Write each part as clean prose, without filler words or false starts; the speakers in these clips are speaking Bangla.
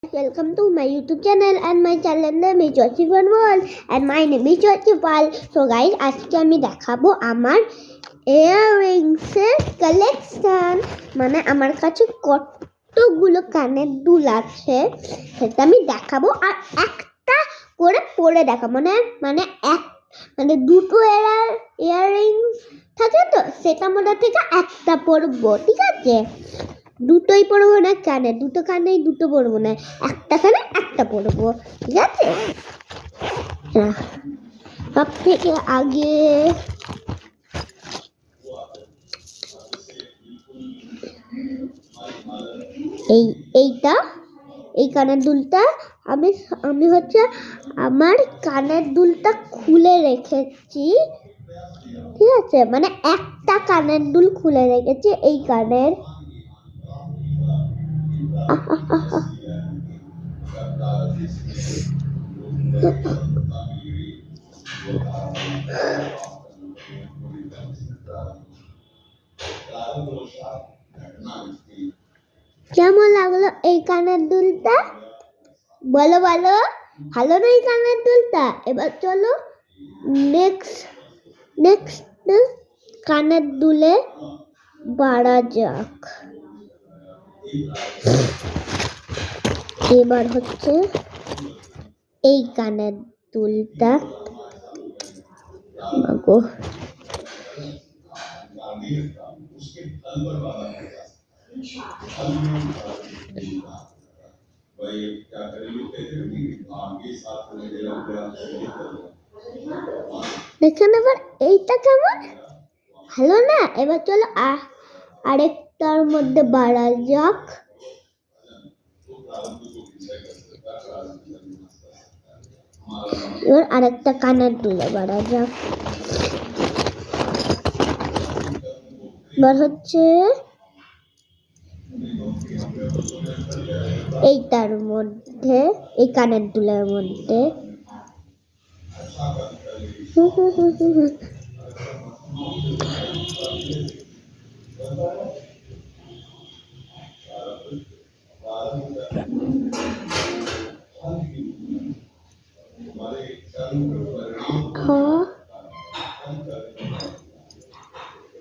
Welcome to my YouTube channel and my channel name is Jyotivan World and my name is Jyotipal. So guys, আজকে আমি দেখাবো আমার ইয়াররিংস এর কালেকশন। মানে আমার কাছে কতগুলো কানের দুল আছে সেটা আমি দেখাবো আর একটা করে পরে দেখাবো। মানে দুটো ইয়াররিংস থাকে তো সেটার মধ্যে থেকে একটা পরবো, ঠিক আছে? দুটোই পরবো না, কানে দুটো কানেই দুটো পরবো না, একটা কানে একটা পরবো, ঠিক আছে? সব থেকে আগে এই কানের দুলটা আমি হচ্ছে আমার কানের দুলটা খুলে রেখেছি, ঠিক আছে? মানে একটা কানের দুল খুলে রেখেছি এই কানের। কেমন লাগলো এই কানের দুলটা? বলো বলো, ভালো না এই কানের দুলটা? এবার চলো নেক্সট কানের দুলে বাড়া যাক। এবার হচ্ছে এই কানের দুলটা দেখেন এবার এইটা কেমন, ভালো না? এবার চলো আরেকটার মধ্যে বাড়া যাক। এবার আরেকটা কানের দুলে বাড়া যাক। এবার হচ্ছে এইটার মধ্যে, এই কানের দুলের মধ্যে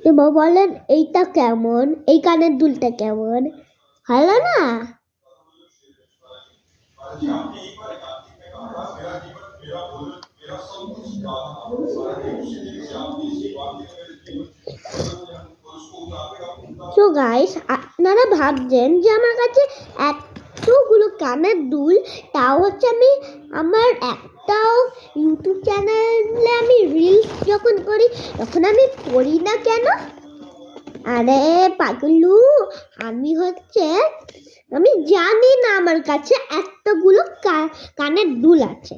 এবার বলেন এইটা কেমন, এই কানের দুলটা কেমন, ভালো না? তো গাইস, আপনারা ভাবছেন যে আমার কাছে এতগুলো কানের দুল, তাও হচ্ছে আমি আমার একটাও ইউটিউব চ্যানেলে আমি রিলস যখন করি তখন আমি পড়ি না কেন? আরে পাগলু, আমি জানি না আমার কাছে এতগুলো কানের দুল আছে।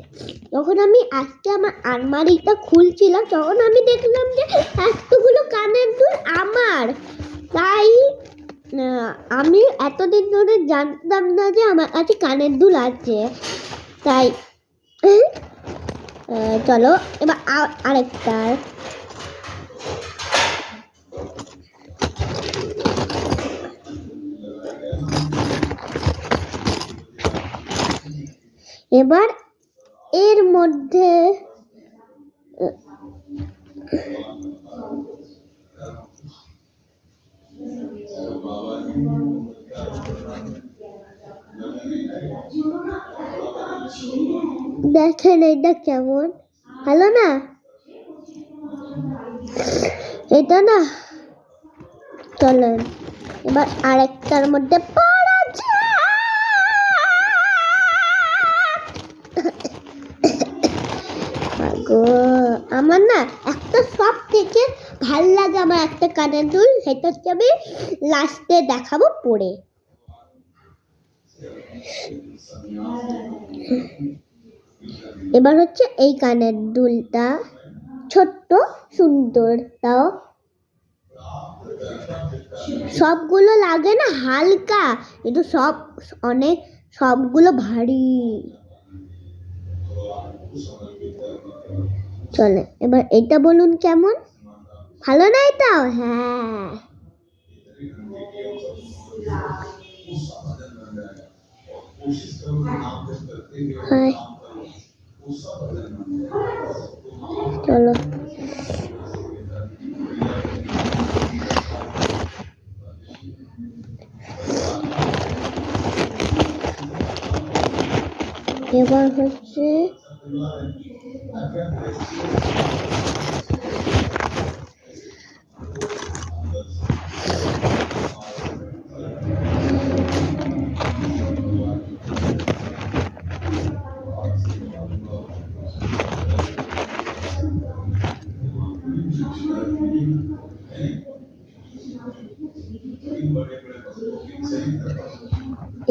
যখন আমি আজকে আমার আলমারিটা খুলছিলাম তখন আমি দেখলাম যে এতগুলো কানের দুল আমার। তাই আমি এতদিন ধরে জানতাম না যে আমার কাছে কানের দুল আছে। তাই চলো এবার আরেকটা। এবার এর মধ্যে দেখেন এটা কেমন, ভালো না? এটা না, চলেন এবার আরেকটার মধ্যে পড়া যাক। আমার না একটা সব থেকে ভাল লাগে আমার একটা কানের দুল, সেটা হচ্ছে আমি লাস্টে দেখাবো পরে। এবার হচ্ছে এই কানের দুলটা ছোট্ট সুন্দর, তাও সবগুলো লাগে না হালকা, কিন্তু সবগুলো ভারী। চলে এবার এটা বলুন কেমন, ভালো না এটাও? হ্যাঁ হাই চলো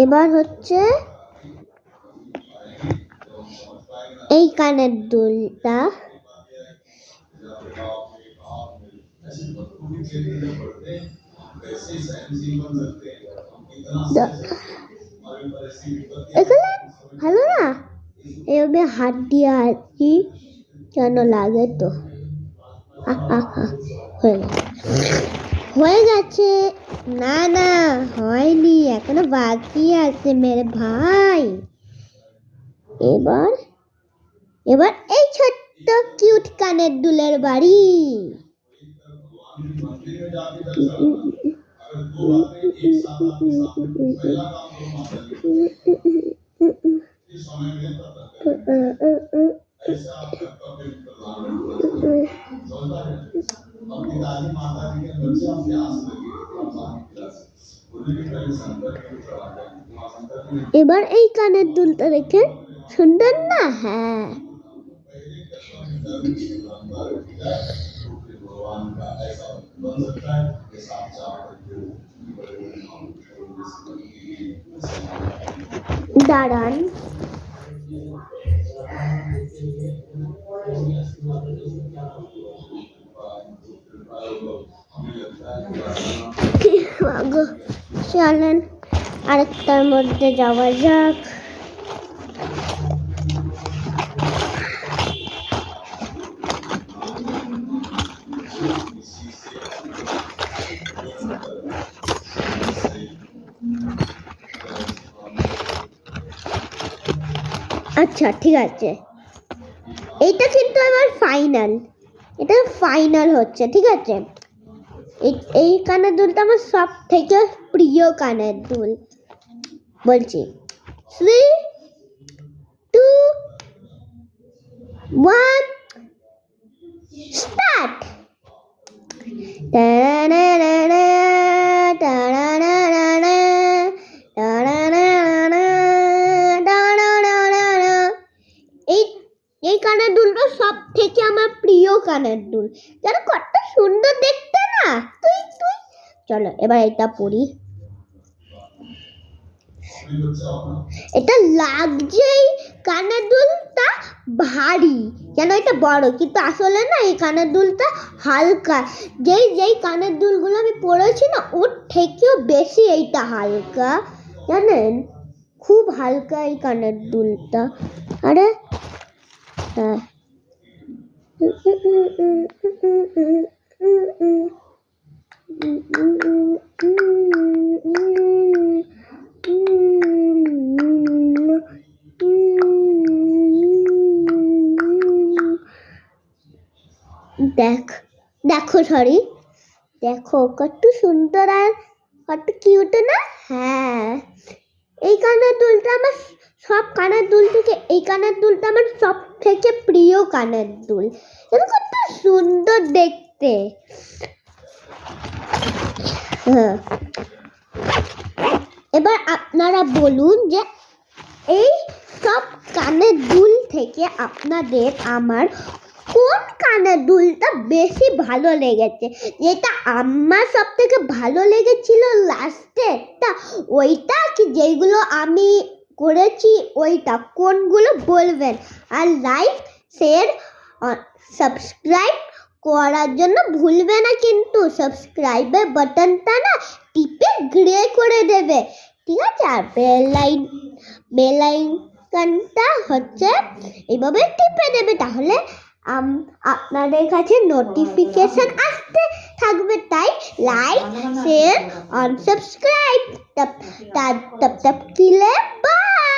এবার হচ্ছে এই কানের দুলটা এগুলো ভালো না এভাবে হাত দিয়ে আছি কেন লাগে তো হয়ে গেছে না না হয়নি এখনো বাকি আছে মেরে ভাই এবার এবার এই ছোট্ট কিউট কানের দুলের বাড়ি এবার এই কানের দুলটা দেখে সুন্দর না হ্যাঁ দাঁড়ান চলেন আরেকটার মধ্যে যাওয়া যাক আচ্ছা ঠিক আছে এইটা কিন্তু আমার ফাইনাল এটা ফাইনাল হচ্ছে ঠিক আছে এই কানের দুলটা আমার সব থেকে প্রিয় কানের দুল বলছি 3 2 1 স্টার্ট এই কানের দুলটা সব থেকে আমার প্রিয় কানের দুল জানো কত সুন্দর দেখতে না তুই তুই চলো এবার এটা পরি এটা লাগছে এই কানের দুলটা ভারী কেন এটা বড় কিন্তু আসলে না এই কানের দুলটা হালকা যেই কানের দুলগুলো আমি পরেছি না ওর থেকেও বেশি এইটা হালকা জানেন খুব হালকা এই কানের দুলটা আরে হ্যাঁ দেখো সরি দেখো কত সুন্দর আর কত কিউট না হ্যাঁ এই কানের দুলটা আমার সব কানের দুল থেকে এই কানের দুলটা আমার সব থেকে প্রিয় কানের দুল এটা কত সুন্দর দেখতে হ্যাঁ এবার আপনারা বলুন যে এই সব কানের দুল থেকে আপনাদের আমার কোন কানের দুলটা বেশি ভালো লেগেছে যেটা আমার সব থেকে ভালো লেগেছিল লাস্টেরটা ওইটা কি যেগুলো আমি করেছি ওইটা কোনগুলো বলবেন আর লাইক শেয়ার সাবস্ক্রাইব করার জন্য ভুলবে না কিন্তু সাবস্ক্রাইবের বাটনটা না টিপে গ্রে করে দেবে ঠিক আছে আর বেল আইকনটা হচ্ছে এইভাবে টিপে দেবে তাহলে আপনাদের কাছে নোটিফিকেশন আসতে থাকবে, তাই লাইক শেয়ার অন সাবস্ক্রাইব তব তব তব তব কিলে বাই।